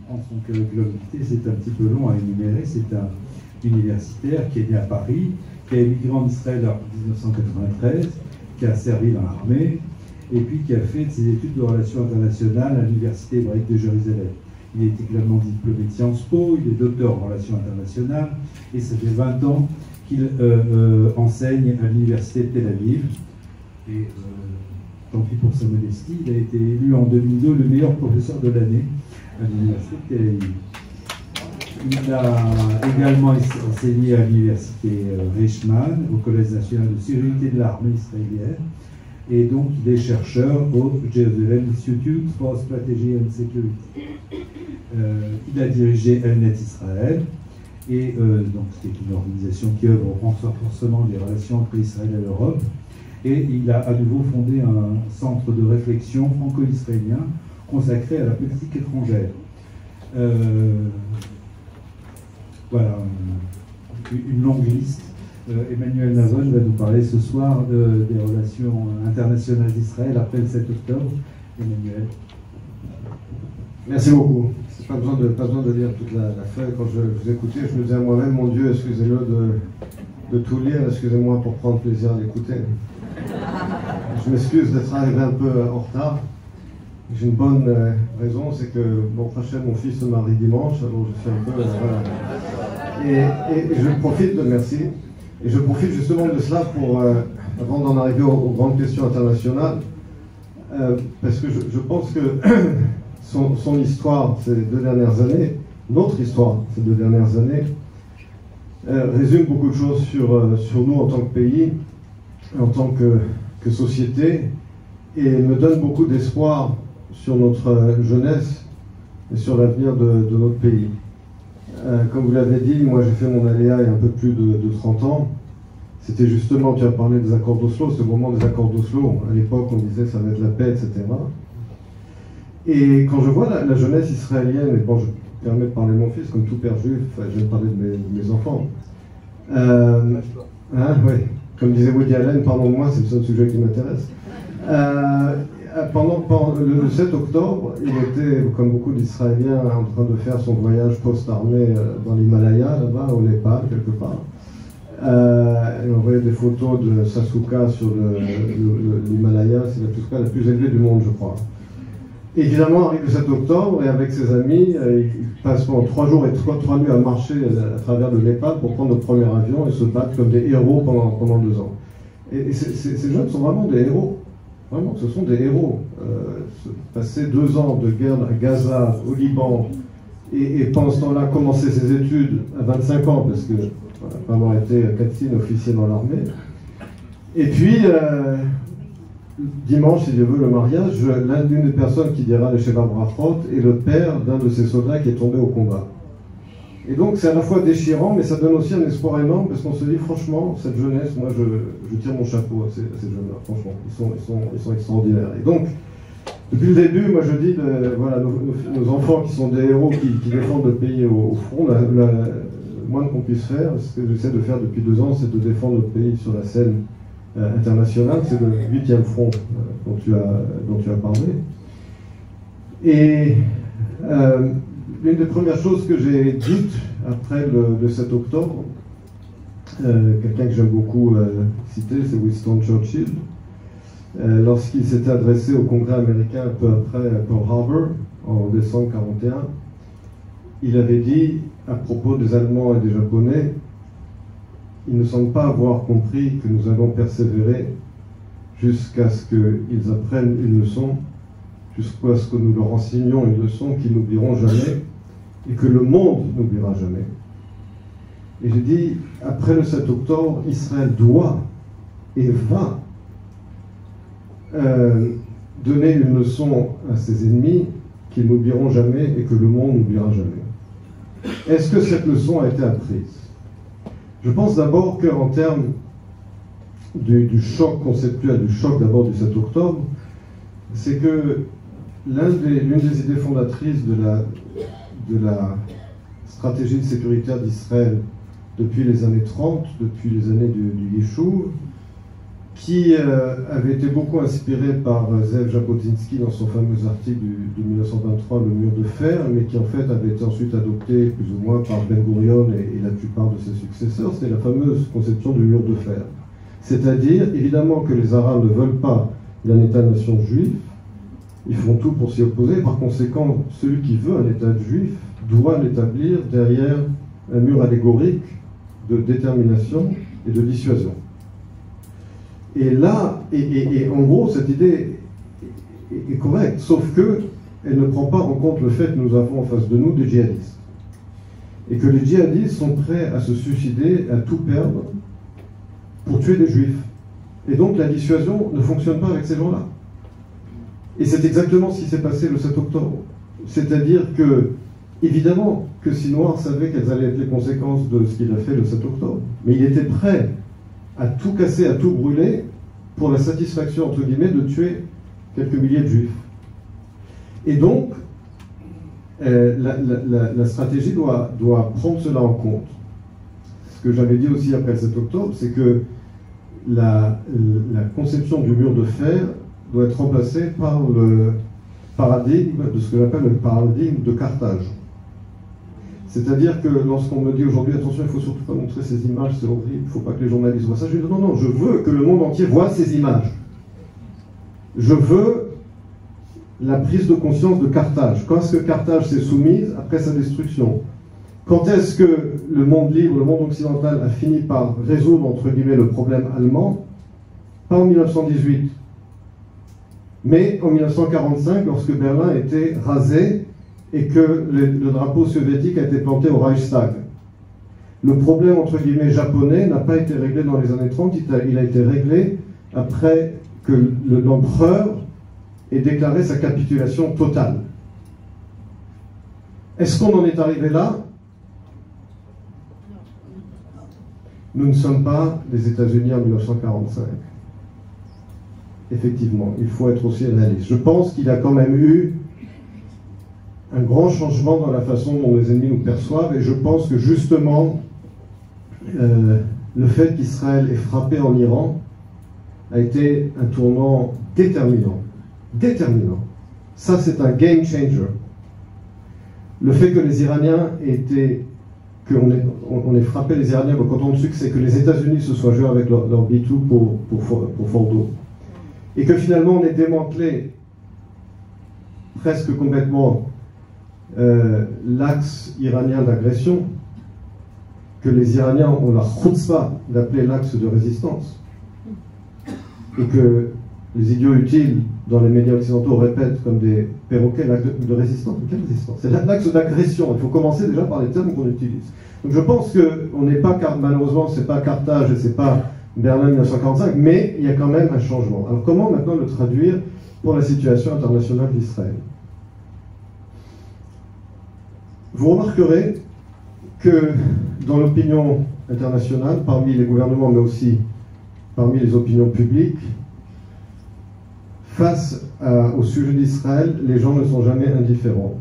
en son curriculum vitae, c'est un petit peu long à énumérer. C'est un universitaire qui est né à Paris, qui a émigré en Israël en 1993, qui a servi dans l'armée, et puis qui a fait ses études de relations internationales à l'Université hébraïque de Jérusalem. Il est également diplômé de Sciences Po, il est docteur en relations internationales, et ça fait 20 ans qu'il enseigne à l'Université de Tel Aviv. Et tant pis pour sa modestie, il a été élu en 2002 le meilleur professeur de l'année à l'Université de Tel Aviv. Il a également enseigné à l'Université Reichmann, au Collège national de sécurité de l'armée israélienne, et donc il est chercheur au Jerusalem Institute for Strategy and Security. Il a dirigé Elnet Israël, et donc c'est une organisation qui œuvre au renforcement des relations entre Israël et l'Europe, et il a à nouveau fondé un centre de réflexion franco-israélien consacré à la politique étrangère. Voilà, une longue liste. Emmanuel Nazon va nous parler ce soir des relations internationales d'Israël après le 7 octobre. Emmanuel. Merci beaucoup. Pas besoin de lire toute la feuille. Quand je vous écoutais, je me disais à moi-même, mon Dieu, excusez-le de tout lire, excusez-moi pour prendre plaisir à l'écouter. Je m'excuse d'être arrivé un peu en retard. J'ai une bonne raison, c'est que mon fils se marie dimanche, alors je suis un peu... Et je profite de... Merci. Et je profite justement de cela pour, avant d'en arriver aux grandes questions internationales, parce que je pense que son histoire ces 2 dernières années, notre histoire ces 2 dernières années, résume beaucoup de choses sur nous en tant que pays, en tant que société, et me donne beaucoup d'espoir sur notre jeunesse et sur l'avenir de notre pays. Comme vous l'avez dit, moi j'ai fait mon aléa il y a un peu plus de 30 ans. C'était justement, tu as parlé des accords d'Oslo, c'est au moment des accords d'Oslo. À l'époque, on disait ça va être la paix, etc. Et quand je vois la jeunesse israélienne, et bon, je me permets de parler de mon fils, comme tout père juif, je vais parler de mes enfants. Oui. Comme disait Woody Allen, pardon de moi, c'est le seul sujet qui m'intéresse. Pendant le 7 octobre, il était, comme beaucoup d'Israéliens, en train de faire son voyage post-armée dans l'Himalaya, là-bas, au Népal, quelque part. On voyait des photos de Sasuka sur l'Himalaya, c'est la plus élevée du monde, je crois. Évidemment, arrive le 7 octobre, et avec ses amis, il passe pendant 3 jours et 3 nuits à marcher à travers le Népal pour prendre le premier avion et se battre comme des héros pendant 2 ans. Et ces jeunes sont vraiment des héros. Vraiment, ce sont des héros. Passer 2 ans de guerre à Gaza, au Liban, et pendant ce temps-là, commencer ses études à 25 ans, parce que après avoir été Katzin, officier dans l'armée. Et puis, dimanche, si Dieu veut, le mariage, l'une des personnes qui dira le Sheva Brachot est le père d'un de ces soldats qui est tombé au combat. Et donc, c'est à la fois déchirant, mais ça donne aussi un espoir énorme, parce qu'on se dit, franchement, cette jeunesse, moi, je tire mon chapeau à ces jeunes-là, franchement. Ils sont extraordinaires. Et donc, depuis le début, moi, je dis, voilà, nos enfants qui sont des héros, qui défendent le pays au front, le moins qu'on puisse faire, ce que j'essaie de faire depuis 2 ans, c'est de défendre notre pays sur la scène internationale. C'est le 8e front dont tu as parlé. Et l'une des premières choses que j'ai dites après le 7 octobre, quelqu'un que j'aime beaucoup citer, c'est Winston Churchill, lorsqu'il s'était adressé au Congrès américain un peu après Pearl Harbor, en décembre 1941, il avait dit à propos des Allemands et des Japonais, ils ne semblent pas avoir compris que nous allons persévérer jusqu'à ce qu'ils apprennent une leçon, jusqu'à ce que nous leur enseignions une leçon qu'ils n'oublieront jamais et que le monde n'oubliera jamais. Et j'ai dit, après le 7 octobre, Israël doit et va donner une leçon à ses ennemis qu'ils n'oublieront jamais et que le monde n'oubliera jamais. Est-ce que cette leçon a été apprise? Je pense d'abord qu'en termes du choc conceptuel, du choc d'abord du 7 octobre, c'est que l'une des idées fondatrices de la stratégie sécuritaire d'Israël depuis les années 30, depuis les années du Yishuv, qui avait été beaucoup inspiré par Zev Jabotinsky dans son fameux article de 1923, Le mur de fer, mais qui en fait avait été ensuite adopté plus ou moins par Ben Gurion et la plupart de ses successeurs. C'était la fameuse conception du mur de fer. C'est-à-dire, évidemment, que les Arabes ne veulent pas d'un État-nation juif, ils font tout pour s'y opposer. Par conséquent, celui qui veut un État juif doit l'établir derrière un mur allégorique de détermination et de dissuasion. Et là, en gros, cette idée est correcte, sauf que elle ne prend pas en compte le fait que nous avons en face de nous des djihadistes. Et que les djihadistes sont prêts à se suicider, à tout perdre, pour tuer des juifs. Et donc la dissuasion ne fonctionne pas avec ces gens-là. Et c'est exactement ce qui s'est passé le 7 octobre. C'est-à-dire que, évidemment, que Sinwar savait quelles allaient être les conséquences de ce qu'il a fait le 7 octobre. Mais il était prêt à tout casser, à tout brûler, pour la satisfaction, entre guillemets, de tuer quelques milliers de juifs. Et donc, la stratégie doit prendre cela en compte. Ce que j'avais dit aussi après le 7 octobre, c'est que la conception du mur de fer doit être remplacée par le paradigme de ce que j'appelle le paradigme de Carthage. C'est-à-dire que lorsqu'on me dit aujourd'hui, attention, il ne faut surtout pas montrer ces images, c'est horrible, il ne faut pas que les journalistes voient ça, je dis non, non, je veux que le monde entier voit ces images. Je veux la prise de conscience de Carthage. Quand est-ce que Carthage s'est soumise après sa destruction? Quand est-ce que le monde libre, le monde occidental a fini par résoudre, entre guillemets, le problème allemand? Pas en 1918, mais en 1945, lorsque Berlin était rasé et que le drapeau soviétique a été planté au Reichstag. Le problème, entre guillemets, japonais n'a pas été réglé dans les années 30, il a été réglé après que l'empereur ait déclaré sa capitulation totale. Est-ce qu'on en est arrivé là? Nous ne sommes pas les États-Unis en 1945. Effectivement, il faut être aussi réaliste. Je pense qu'il y a quand même eu un grand changement dans la façon dont les ennemis nous perçoivent, et je pense que justement, le fait qu'Israël ait frappé en Iran a été un tournant déterminant. Déterminant. Ça, c'est un game changer. Le fait que les Iraniens aient été, qu'on ait frappé les Iraniens au canton de succès, que les États-Unis se soient joués avec leur B-2 pour Fordo, et que finalement on ait démantelé presque complètement l'axe iranien d'agression, que les Iraniens ont la chutzpah d'appeler l'axe de résistance, et que les idiots utiles dans les médias occidentaux répètent comme des perroquets l'axe de résistance. Quelle résistance? C'est l'axe d'agression. Il faut commencer déjà par les termes qu'on utilise. Donc je pense qu'on n'est pas, malheureusement, c'est pas Carthage et c'est pas Berlin 1945, mais il y a quand même un changement. Alors comment maintenant le traduire pour la situation internationale d'Israël? Vous remarquerez que dans l'opinion internationale, parmi les gouvernements, mais aussi parmi les opinions publiques, face au sujet d'Israël, les gens ne sont jamais indifférents.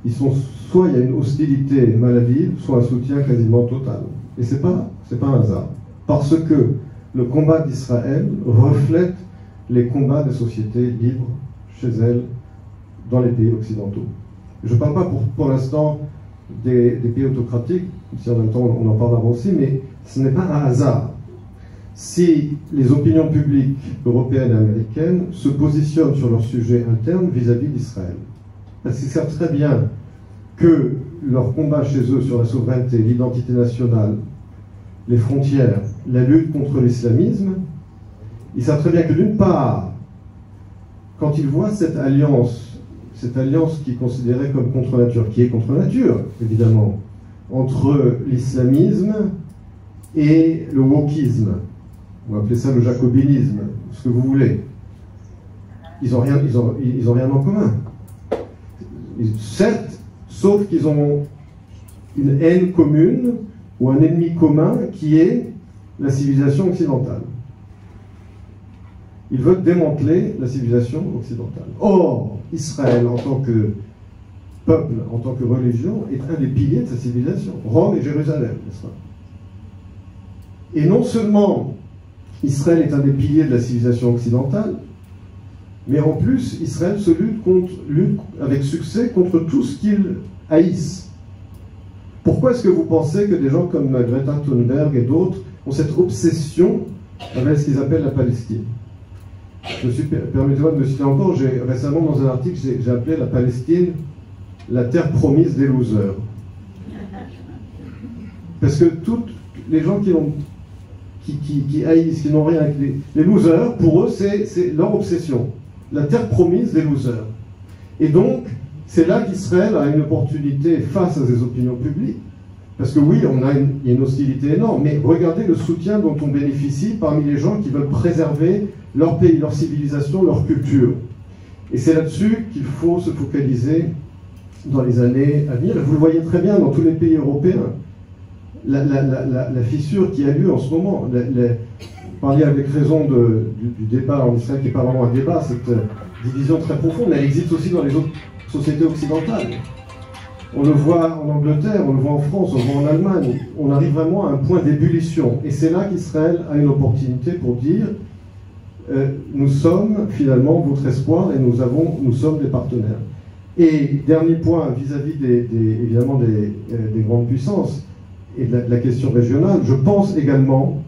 Ils sont, soit il y a une hostilité maladive, soit un soutien quasiment total. Et c'est pas un hasard. Parce que le combat d'Israël reflète les combats des sociétés libres chez elles, dans les pays occidentaux. Je ne parle pas pour l'instant des pays autocratiques, si en même temps on en parlera aussi, mais ce n'est pas un hasard. Si les opinions publiques européennes et américaines se positionnent sur leur sujet interne vis-à-vis d'Israël, parce qu'ils savent très bien que leur combat chez eux sur la souveraineté, l'identité nationale, les frontières, la lutte contre l'islamisme, ils savent très bien que d'une part, quand ils voient cette alliance qui est considérée comme contre nature, qui est contre nature, évidemment, entre l'islamisme et le wokisme, on va appeler ça le jacobinisme, ce que vous voulez. Ils n'ont rien en commun. Certes, sauf qu'ils ont une haine commune ou un ennemi commun qui est la civilisation occidentale. Ils veulent démanteler la civilisation occidentale. Or, Israël, en tant que peuple, en tant que religion, est un des piliers de sa civilisation. Rome et Jérusalem, n'est-ce pas? Et non seulement Israël est un des piliers de la civilisation occidentale, mais en plus, Israël se lutte avec succès contre tout ce qu'ils haïssent. Pourquoi est-ce que vous pensez que des gens comme Greta Thunberg et d'autres ont cette obsession avec ce qu'ils appellent la Palestine? Permettez-moi de me citer encore, récemment dans un article, j'ai appelé la Palestine la terre promise des losers. Parce que tous les gens qui haïssent, qui n'ont rien avec les losers, pour eux, c'est leur obsession. La terre promise des losers. Et donc, c'est là qu'Israël a une opportunité face à ses opinions publiques. Parce que oui, il y a une hostilité énorme, mais regardez le soutien dont on bénéficie parmi les gens qui veulent préserver leur pays, leur civilisation, leur culture. Et c'est là-dessus qu'il faut se focaliser dans les années à venir. Vous le voyez très bien dans tous les pays européens. La fissure qui a lieu en ce moment, vous parliez avec raison du débat en Israël, qui n'est pas vraiment un débat, cette division très profonde, mais elle existe aussi dans les autres sociétés occidentales. On le voit en Angleterre, on le voit en France, on le voit en Allemagne. On arrive vraiment à un point d'ébullition. Et c'est là qu'Israël a une opportunité pour dire nous sommes finalement votre espoir et nous sommes des partenaires. Et dernier point, vis-à-vis évidemment des grandes puissances et de la question régionale, je pense également,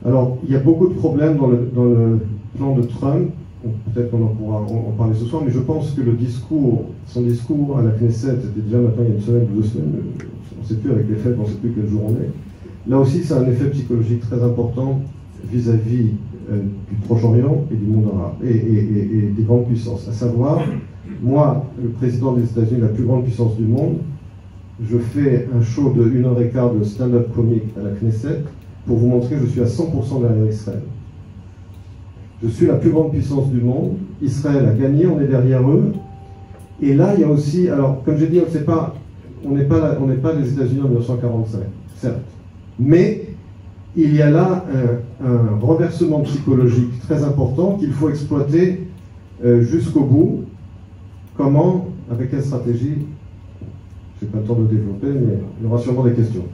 alors il y a beaucoup de problèmes dans le plan de Trump, peut-être qu'on pourra en parler ce soir, mais je pense que son discours à la Knesset, c'était déjà maintenant il y a une semaine ou 2 semaines, on ne sait plus avec les fêtes, on ne sait plus quel jour on est. Là aussi, c'est un effet psychologique très important vis-à-vis du Proche-Orient et du monde arabe, et des grandes puissances. À savoir, moi, le président des États-Unis, la plus grande puissance du monde, je fais un show de 1h15 de stand-up comique à la Knesset pour vous montrer que je suis à 100% derrière Israël. Je suis la plus grande puissance du monde, Israël a gagné, on est derrière eux. Et là, il y a aussi, alors comme j'ai dit, on n'est pas les États-Unis en 1945, certes. Mais il y a là un renversement psychologique très important qu'il faut exploiter jusqu'au bout. Comment, avec quelle stratégie? Je n'ai pas le temps de développer, mais il y aura sûrement des questions.